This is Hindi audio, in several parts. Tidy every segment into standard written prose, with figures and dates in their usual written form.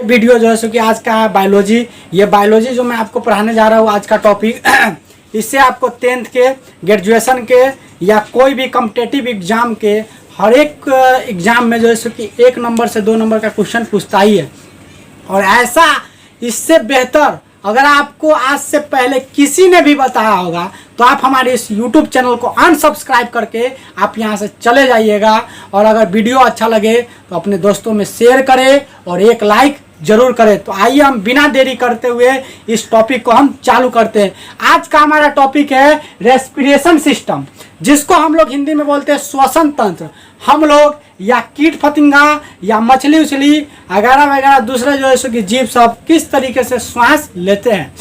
वीडियो जो है सो कि आज का है बायोलॉजी। ये बायोलॉजी जो मैं आपको पढ़ाने जा रहा हूँ आज का टॉपिक इससे आपको 10th के, ग्रेजुएशन के या कोई भी कॉम्पिटिटिव एग्जाम के हर एक एग्जाम में जो है सो कि 1 नंबर से 2 नंबर का क्वेश्चन पूछता ही है। और ऐसा इससे बेहतर अगर आपको आज से पहले किसी ने भी बताया होगा तो आप हमारे इस YouTube चैनल को अनसब्सक्राइब करके आप यहाँ से चले जाइएगा। और अगर वीडियो अच्छा लगे तो अपने दोस्तों में शेयर करें और एक लाइक जरूर करें। तो आइए हम बिना देरी करते हुए इस टॉपिक को हम चालू करते हैं। आज का हमारा टॉपिक है रेस्पिरेशन सिस्टम, जिसको हम लोग हिंदी में बोलते हैं श्वसन तंत्र। हम लोग या कीट फतिंगा या मछली उछली वगैरह वगैरह दूसरे जो है सो कि जीव सब किस तरीके से श्वास लेते हैं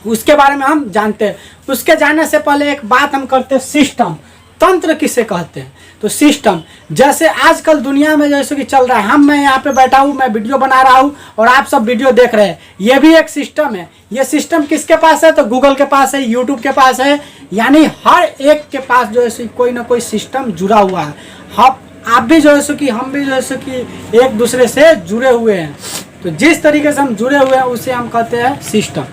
उसके बारे में हम जानते हैं। उसके जानने से पहले एक बात हम करते हैं, सिस्टम तंत्र किसे कहते हैं। तो सिस्टम जैसे आजकल दुनिया में जैसे कि चल रहा है, मैं यहाँ पे बैठा हूँ, मैं वीडियो बना रहा हूँ और आप सब वीडियो देख रहे हैं, ये भी एक सिस्टम है। ये सिस्टम किसके पास है? तो गूगल के पास है, यूट्यूब के पास है, यानी हर एक के पास जो है कोई ना कोई सिस्टम जुड़ा हुआ है। आप भी जो है सो कि हम भी जो है सो कि एक दूसरे से जुड़े हुए हैं। तो जिस तरीके से हम जुड़े हुए हैं उसे हम कहते हैं सिस्टम।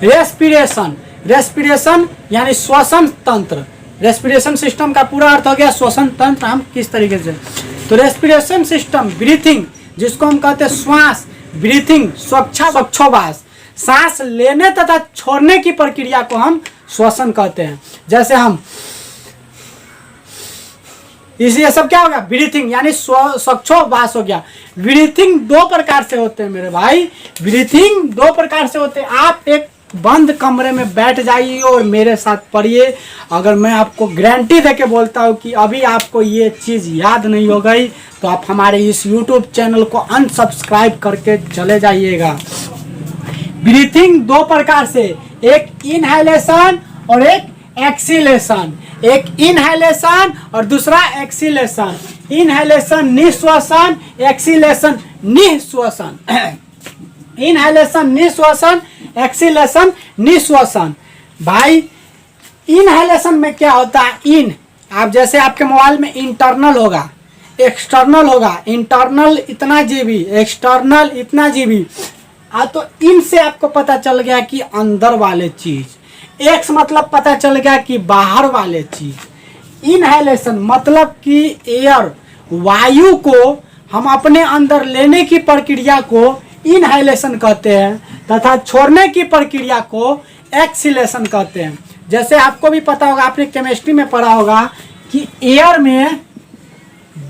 रेस्पिरेशन, रेस्पिरेशन यानी श्वसन तंत्र। रेस्पिरेशन सिस्टम का पूरा अर्थ हो गया श्वसन तंत्र। हम किस तरीके से, तो रेस्पिरेशन सिस्टम ब्रीथिंग, जिसको हम कहते हैं श्वास, ब्रीथिंग श्वासोच्छ्वास, सांस लेने तथा छोड़ने की प्रक्रिया को हम श्वसन कहते हैं। जैसे हम इसी सब क्या हो गया, ब्रीथिंग यानी श्वासोच्छ्वास हो गया। ब्रीथिंग 2 प्रकार से होते हैं मेरे भाई, ब्रीथिंग 2 प्रकार से होते हैं। आप एक बंद कमरे में बैठ जाइए और मेरे साथ पढ़िए। अगर मैं आपको गारंटी देके बोलता हूँ कि अभी आपको ये चीज़ याद नहीं हो गई तो आप हमारे इस YouTube चैनल को अनसब्सक्राइब करके चले जाइएगा। ब्रीथिंग 2 प्रकार से, एक इनहेलेशन और एक एक्सीलेशन। एक इनहेलेशन और दूसरा एक्सीलेशन। इनहेलेशन निश्वासन, एक्सीलेशन निश्वासन। इनहेलेशन निश्वासन, एक्सीलेशन निश्वासन। भाई इनहेलेशन में क्या होता है, इन आप जैसे आपके मोबाइल में इंटरनल होगा, एक्सटर्नल होगा। इंटरनल इतना जीबी, एक्सटर्नल इतना जीबी। तो इन से आपको पता चल गया कि अंदर वाले चीज, एक्स मतलब पता चल गया कि बाहर वाले चीज। इनहेलेशन मतलब कि एयर, वायु को हम अपने अंदर लेने की प्रक्रिया को इनहेलेशन कहते हैं तथा छोड़ने की प्रक्रिया को एक्सीलेशन कहते हैं। जैसे आपको भी पता होगा, आपने केमिस्ट्री में पढ़ा होगा कि एयर में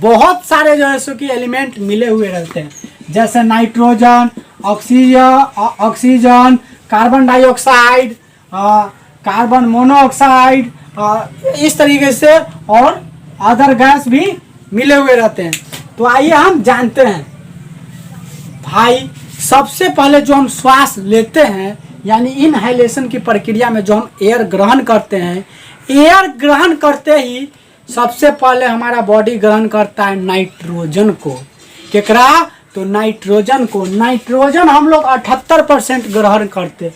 बहुत सारे जो है सो कि एलिमेंट मिले हुए रहते हैं, जैसे nitrogen, oxygen, carbon dioxide, carbon monoxide, इस तरीके से और अदर गैस भी मिले हुए रहते हैं। तो आइए हम जानते हैं भाई, सबसे पहले जो हम श्वास लेते हैं यानी इनहेलेशन की प्रक्रिया में जो हम एयर ग्रहण करते हैं, एयर ग्रहण करते ही सबसे पहले हमारा बॉडी ग्रहण करता है नाइट्रोजन को। केकरा? तो नाइट्रोजन को। नाइट्रोजन हम लोग 78% ग्रहण करते हैं।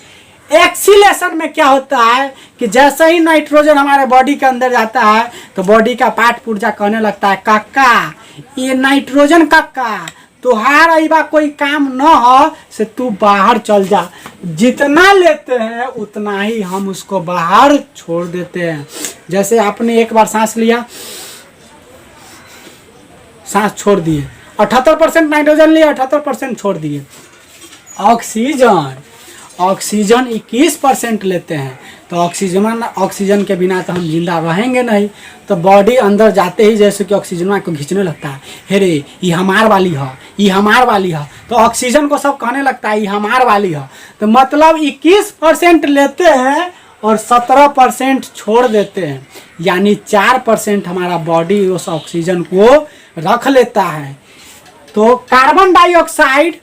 एक्सीलेशन में क्या होता है कि जैसे ही नाइट्रोजन हमारे बॉडी के अंदर जाता है तो बॉडी का पार्ट पुर्जा कहने लगता है, काका ये नाइट्रोजन काका तुहार अइबा कोई काम न हो से तू बाहर चल जा। जितना लेते हैं उतना ही हम उसको बाहर छोड़ देते हैं। जैसे आपने एक बार सांस लिया, सांस छोड़ दिए, 78% नाइट्रोजन लिया, 78% छोड़ दिए। ऑक्सीजन, ऑक्सीजन 21% लेते हैं। तो ऑक्सीजन के बिना तो हम जिंदा रहेंगे नहीं। तो बॉडी अंदर जाते ही जैसे कि ऑक्सीजन को खींचने लगता है, हे रे ये हमार वाली है, ये हमार वाली है। तो ऑक्सीजन को सब कहने लगता है ये हमार वाली है। तो मतलब 21% लेते हैं और 17% छोड़ देते हैं, यानी 4% हमारा बॉडी उस ऑक्सीजन को रख लेता है। तो कार्बन डाइऑक्साइड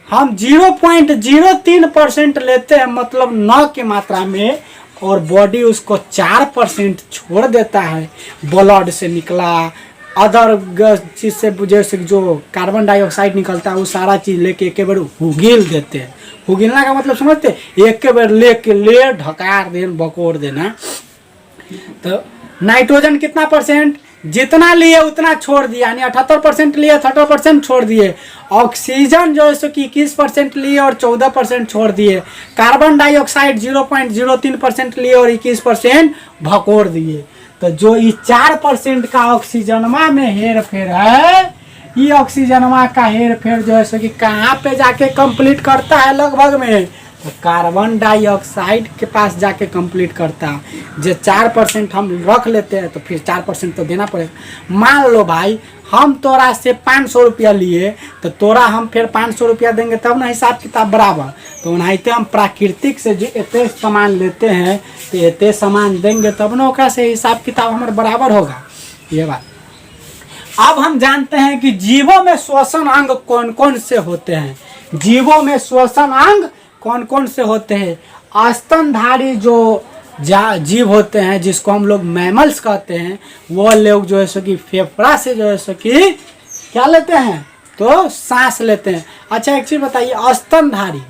हम 0.03% लेते हैं, मतलब 9 की मात्रा में, और बॉडी उसको 4% छोड़ देता है। ब्लड से निकला अदर चीज से जैसे जो कार्बन डाइऑक्साइड निकलता है वो सारा चीज लेके एक बार हुगील देते हैं। हुगीलना का मतलब समझते हैं, एक बार ले ढकार देना, बकोर देना। तो नाइट्रोजन कितना परसेंट? जितना लिए उतना छोड़ दिया, यानी 78% लिए 78% छोड़ दिए। ऑक्सीजन जो है सो कि 21% लिए और 14% छोड़ दिए। कार्बन डाइऑक्साइड 0.03% लिए और 21% भकोर दिए। तो जो ये 4% का ऑक्सीजनमा में हेर फेर है, ये ऑक्सीजनमा का हेर फेर जो है सो कि कहाँ पे जाके कंप्लीट करता है लगभग में, तो कार्बन डाइऑक्साइड के पास जाके कंप्लीट करता है। जो 4% हम रख लेते हैं तो फिर 4% तो देना पड़ेगा। मान लो भाई हम तोरा से 500 रुपया लिए, तो तोरा हम फिर 500 रुपया देंगे तब ना हिसाब किताब बराबर। तो नाइते हम प्राकृतिक से जो इतने सामान लेते हैं तो इतने सामान देंगे तब ना ओकरा से हिसाब किताब हमारे बराबर होगा। ये बात। अब हम जानते हैं कि जीवों में श्वसन अंग कौन कौन से होते हैं। जीवों में श्वसन अंग कौन कौन से होते हैं। स्तनधारी जो जीव होते हैं जिसको हम लोग मैमल्स कहते हैं, वो लोग जो है सो कि फेफड़ा से जो है सो कि क्या लेते हैं, तो सांस लेते हैं। अच्छा एक चीज़ बताइए, स्तनधारी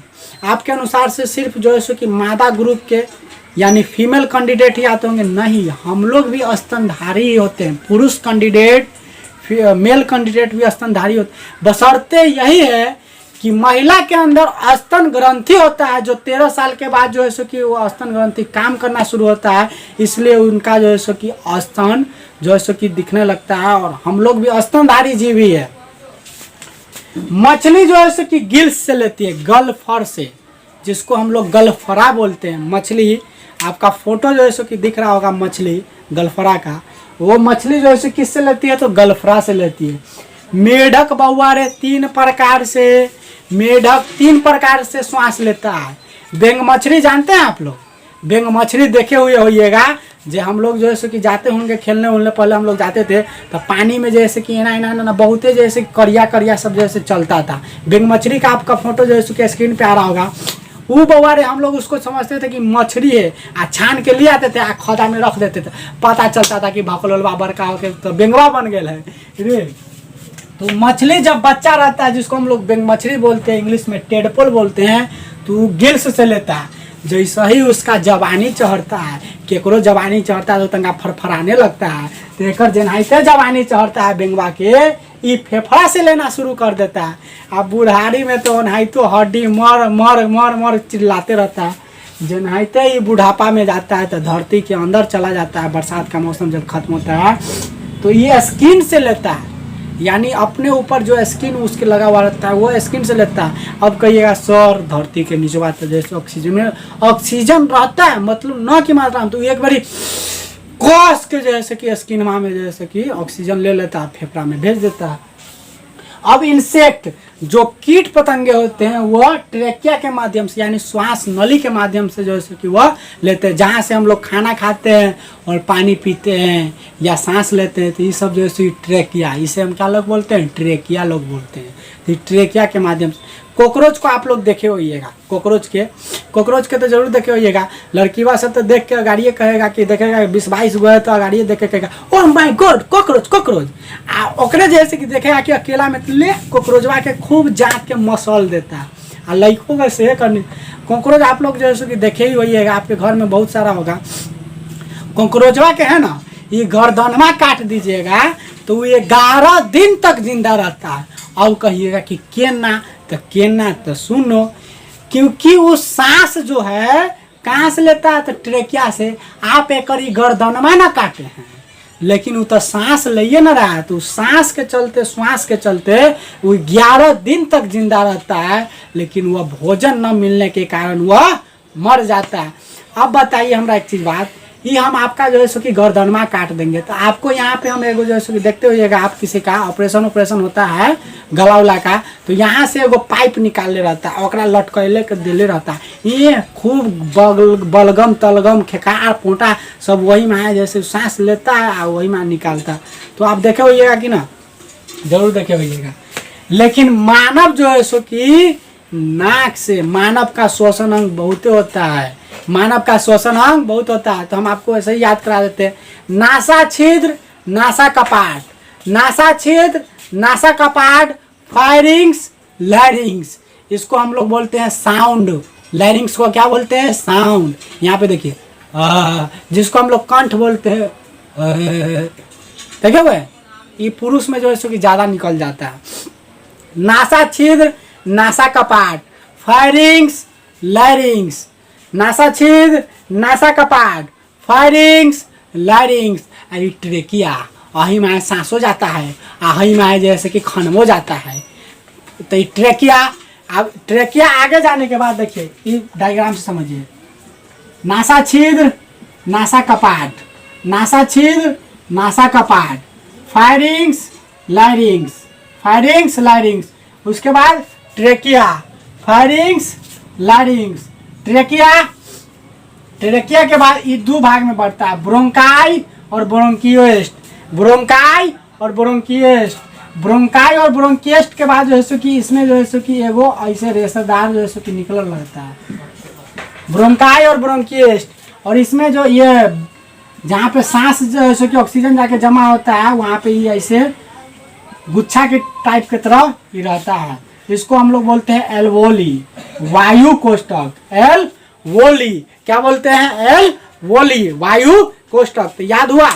आपके अनुसार से सिर्फ जो है सो कि मादा ग्रुप के यानी फीमेल कैंडिडेट ही आते होंगे? नहीं, हम लोग भी स्तनधारी ही होते हैं। पुरुष कैंडिडेट, मेल कैंडिडेट भी स्तनधारी होते। बशर्ते यही है कि महिला के अंदर स्तन ग्रंथि होता है, जो 13 साल के बाद जो है सो कि वो स्तन ग्रंथि काम करना शुरू होता है, इसलिए उनका जो है सो कि स्तन जो है सो कि दिखने लगता है। और हम लोग भी स्तनधारी जीव ही है। मछली जो है सो कि गिल्स से लेती है, गलफर से, जिसको हम लोग गलफरा बोलते हैं। मछली, आपका फोटो जो है सो कि दिख रहा होगा मछली गलफरा का, वो मछली जो है सो किससे लेती है, तो गलफरा से लेती है। मेढक बौआरे 3 प्रकार से श्वास लेता है। बेंग मछली जानते हैं आप लोग? बेंग मछली देखे हुए होइएगा, जो हम लोग जो है कि जाते होंगे खेलने उलने, पहले हम लोग जाते थे तो पानी में जैसे कि ना बहुते जैसे करिया करिया सब जैसे चलता था। बेंग मछली का आपका फोटो जो है स्क्रीन पे आ रहा होगा। वो बौआरे हम लोग उसको समझते थे कि मछली है, आ छान के लिए आते थे, आ खदा में रख देते थे, पता चलता था कि भकलोलवा बड़का होके तो बेंगवा बन गया है रे। तो मछली जब बच्चा रहता है, जिसको हम लोग बेंग मछली बोलते हैं, इंग्लिश में टेडपोल बोलते हैं, तो गिल्स से लेता है। जैसे ही उसका जवानी चढ़ता है, केकरो जवानी चढ़ता है तो तंगा फरफराने लगता है, तो एक जेनाइते जवानी चढ़ता है बेंगवा के, ये फेफड़ा से लेना शुरू कर देता है। अब बुढ़ारी में तो ओनाइतो हड्डी मर मर मर मर चिल्लाते रहता है। जेनाइते ही बुढ़ापा में जाता है तो धरती के अंदर चला जाता है। बरसात का मौसम जब खत्म होता है तो ये स्किन से लेता है, यानी अपने ऊपर जो स्किन उसके लगा हुआ रहता है वो स्किन से लेता है। अब कहिएगा सर धरती के नीचे बात, जैसे ऑक्सीजन में ऑक्सीजन रहता है, मतलब न की मात्रा में, तो एक बारी कस के जैसे कि स्किन में जैसे कि ऑक्सीजन ले लेता है, फेफड़ा में भेज देता है। अब इंसेक्ट जो कीट पतंगे होते हैं वह ट्रेकिया के माध्यम से यानी श्वास नली के माध्यम से जो है कि वह लेते हैं। जहाँ से हम लोग खाना खाते हैं और पानी पीते हैं या सांस लेते हैं, तो ये सब जो है ट्रेकिया, इसे हम क्या लोग बोलते हैं, ट्रेकिया लोग बोलते हैं। तो ट्रेकिया के माध्यम से कॉकरोच को आप लोग देखे होइएगा, कॉकरोच के तो जरूर देखे होइएगा। लड़कीवा सब तो देख के गाड़िए कहेगा कि देखेगा 20-22 गो है तो गाड़िए देख के कहेगा ओह माय गॉड कॉकरोच। आ ओकरे जैसे कि देखेगा कि अकेला में ले कॉकरोचवा के खूब जात के मसल देता है। आ लड़कों का से करनी कॉकरोच आप लोग जैसे कि देखे ही होइएगा, आपके घर में बहुत सारा होगा। कॉकरोचवा के है ना, ये गर्दनमा काट दीजिएगा तो वो 11 दिन तक जिंदा रहता है। और कहिएगा कि केना तो सुनो, क्योंकि वो सांस जो है कहाँ से लेता है, तो ट्रेकिया से। आप एक गर्दनमा ना काटे हैं, लेकिन वो तो सांस ले ना रहा है, तो सांस के चलते वो 11 दिन तक जिंदा रहता है, लेकिन वह भोजन न मिलने के कारण वह मर जाता है। अब बताइए हमरा एक चीज बात, ये हम आपका जो है सो कि गर्दनमा काट देंगे तो आपको यहाँ पे हम एगो जो है सो कि देखते होइएगा, आप किसी का ऑपरेशन होता है गला उला का, तो यहाँ से एगो पाइप निकालने रहता है, ओकरा लटकैले के देले रहता है। ये खूब बलगम तलगम खेकार पोटा सब वही में है, जैसे सांस लेता है और वही में निकालता है। तो आप देखे होइएगा कि ना, जरूर देखे होइएगा। लेकिन मानव जो है सो कि नाक से मानव का श्वसन अंग बहुत होता है, तो हम आपको ऐसे ही याद करा देते हैं। नासा छिद्र, नासा कपाट, फायरिंग्स, लैरिंग्स, इसको हम लोग बोलते हैं साउंड। लैरिंग्स को क्या बोलते हैं, साउंड। यहाँ पे देखिए जिसको हम लोग कंठ बोलते हैं, देखे हुए, ये पुरुष में जो है सो कि ज़्यादा निकल जाता है। नासा छिद्र, नासा कपाट, फायरिंग्स लैरिंग्स, नासा छिद्र, नासा कपाट, फायरिंग्स लैरिंग्स, अरे ट्रेकिया, अही में सांसो जाता है, अही में जैसे कि खनमो जाता है। तो ये ट्रेकिया, अब ट्रेकिया आगे जाने के बाद देखिए ये डायग्राम से समझिए, नासा छिद्र, नासा कपाट, नासा छिद्र, नासा कपाट, फायरिंग्स लैरिंग्स, फायरिंग्स लैरिंग्स, उसके बाद ट्रेकिया, फायरिंग्स लैरिंग्स, ट्रेकिया, ट्रेकिया के बाद ये दो भाग में बढ़ता है, ब्रोंकाई और ब्रोंकियोस्ट, ब्रोंकाई और ब्रोंकियोस्ट, ब्रोंकाई और ब्रोंकियोस्ट के बाद जो है सो कि इसमें जो है सो कि एगो ऐसे रेशेदार जो है सो कि निकल रहता है, ब्रोंकाई और ब्रोंकियोस्ट। और इसमें जो ये जहाँ पे सांस जो है सो कि ऑक्सीजन जाके जमा होता है वहाँ पे ये ऐसे गुच्छा के टाइप की तरह ये रहता है। इसको हम लोग बोलते हैं एल्वोली, वायु कोष्ठक, एल्वोली, क्या बोलते हैं? एल्वोली, वायु कोष्ठक। तो याद हुआ,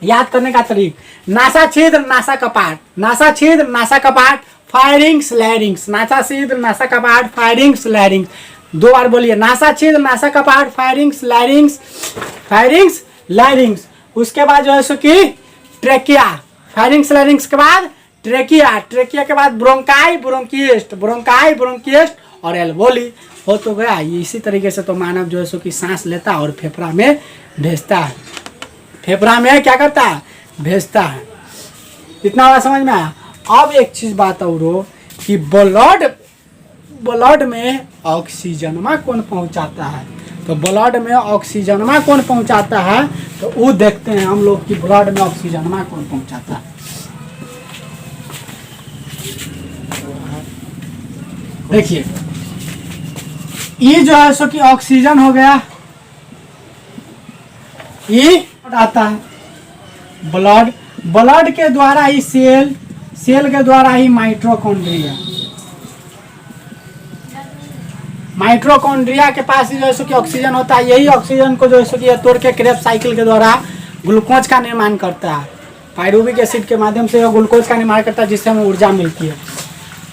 याद करने का तरीक, नासा छिद्र, नासा कपाट, नासा छिद्र, नासा कपाट, फायरिंग्स लैरिंग्स, नासा छिद्र, नासा कपाट, फायरिंग्स लैरिंग्स। दो बार बोलिए, नासा छिद्र, नासा कपाट, फायरिंग्स लैरिंग्स, फायरिंग्स लैरिंग्स। उसके बाद जो है सो कि ट्रेकिया, फायरिंग्स लैरिंग्स के बाद ट्रेकिया, ट्रेकिया के बाद ब्रोंकाई, ब्रोंकियोस्ट, ब्रोंकाई, ब्रोंकियोस्ट और एल्वोली। हो तो गया। इसी तरीके से तो मानव जो है सो कि सांस लेता है और फेफड़ा में भेजता है, फेफड़ा में क्या करता है? भेजता है। इतना बात समझ में आया। अब एक चीज बात और हो कि ब्लड में ऑक्सीजनमा कौन पहुंचाता है? तो ब्लड में ऑक्सीजनमा कौन पहुंचाता है? तो वो देखते हैं हम लोग कि ब्लड में ऑक्सीजनमा कौन पहुंचाता है। देखिए ये जो है सो कि ऑक्सीजन हो गया, ये आता है ब्लड, ब्लड के द्वारा ही सेल, सेल के द्वारा ही माइटोकॉन्ड्रिया, माइटोकॉन्ड्रिया के पास ही जो है सो कि ऑक्सीजन होता है। यही ऑक्सीजन को जो है सो कि तोड़ के क्रेब्स साइकिल के द्वारा ग्लूकोज का निर्माण करता है, पायरुविक एसिड के माध्यम से ग्लूकोज का निर्माण करता है, जिससे हमें ऊर्जा मिलती है।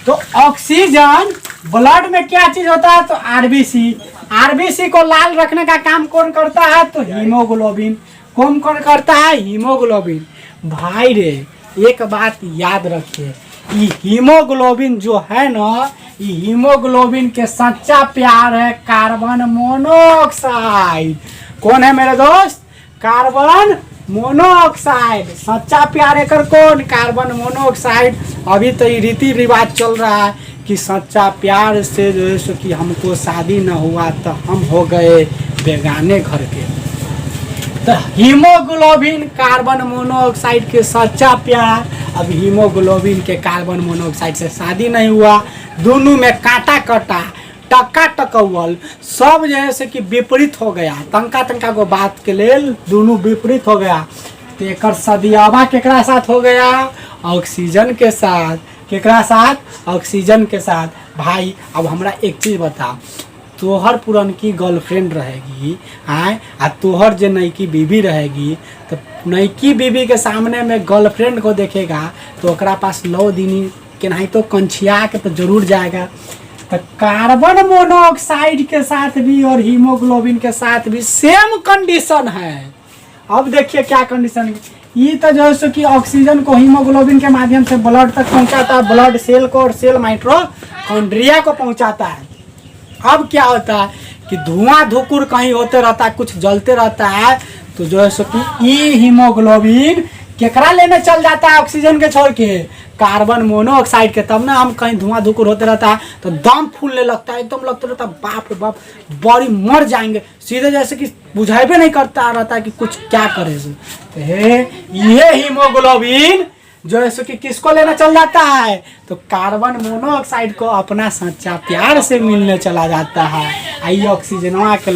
तो ऑक्सीजन ब्लड में क्या चीज होता है? तो आरबीसी, आरबीसी को लाल रखने का काम कौन करता है? तो हीमोग्लोबिन। कौन कौन करता है? हीमोग्लोबिन। भाई रे एक बात याद रखिए, ये हीमोग्लोबिन जो है ना, ये हीमोग्लोबिन के सच्चा प्यार है कार्बन मोनोऑक्साइड। कौन है मेरे दोस्त? Carbon monoxide. सच्चा प्यार एकर कौन? Carbon monoxide. अभी तो ये रीति रिवाज चल रहा है कि सच्चा प्यार से जो है सो कि हमको शादी न हुआ तो हम हो गए बेगाने घर के। तो हीमोग्लोबिन कार्बन मोनोऑक्साइड के सच्चा प्यार। अब हीमोग्लोबिन के कार्बन मोनोऑक्साइड से शादी नहीं हुआ, दोनों में कांटा कटा, टक्का टकवल, सब जैसे कि विपरीत हो गया। तंका तंका को बात के लेल दोनों विपरीत हो गया। तो एक सदियावा केकरा साथ हो गया? ऑक्सीजन के साथ। केकरा साथ? ऑक्सीजन के साथ। भाई अब हमरा एक चीज बता, तोहर पुरनकी गर्लफ्रेंड रहेगी आए आ तोहर जो नईकी बीबी रहेगी, तो नईकी बीबी के सामने में गर्लफ्रेंड को देखेगा तो ओकरा पास 9 दिन के नहीं तो कंछिया के तो जरूर जाएगा। तो कार्बन मोनोऑक्साइड के साथ भी और हीमोग्लोबिन के साथ भी सेम कंडीशन है। अब देखिए क्या कंडीशन है। ये तो जो है कि ऑक्सीजन को हीमोग्लोबिन के माध्यम से ब्लड तक पहुंचाता है, ब्लड सेल को और सेल माइटोकॉन्ड्रिया को पहुंचाता है। अब क्या होता है कि धुआं धुकुर कहीं होते रहता है, कुछ जलते रहता है, तो जो है कि ये हीमोग्लोबिन केकरा लेने चल जाता है ऑक्सीजन के छोड़ के? कार्बन मोनोऑक्साइड के। तब ना हम कहीं धुआं धुकुर होते रहता है तो दम फूलने लगता है, एकदम लगता रहता है बाप रे बाप बड़ी मर जाएंगे, सीधे जैसे कि बुझाइबे नहीं करता रहता कि कुछ क्या करे। तो ये हीमोग्लोबिन जो है कि किसको लेना चल जाता है? तो कार्बन मोनोऑक्साइड को अपना सच्चा प्यार से मिलने चला जाता है। आई ऑक्सीजनवा के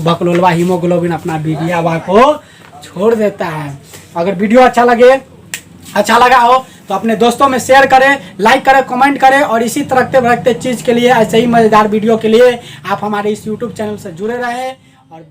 भकलोलवा हीमोग्लोबिन अपना बीबियावा को छोड़ देता है। अगर वीडियो अच्छा लगा हो तो अपने दोस्तों में शेयर करें, लाइक करें, कमेंट करें और इसी तरह भड़कते चीज़ के लिए, ऐसे ही मज़ेदार वीडियो के लिए आप हमारे इस YouTube चैनल से जुड़े रहें। और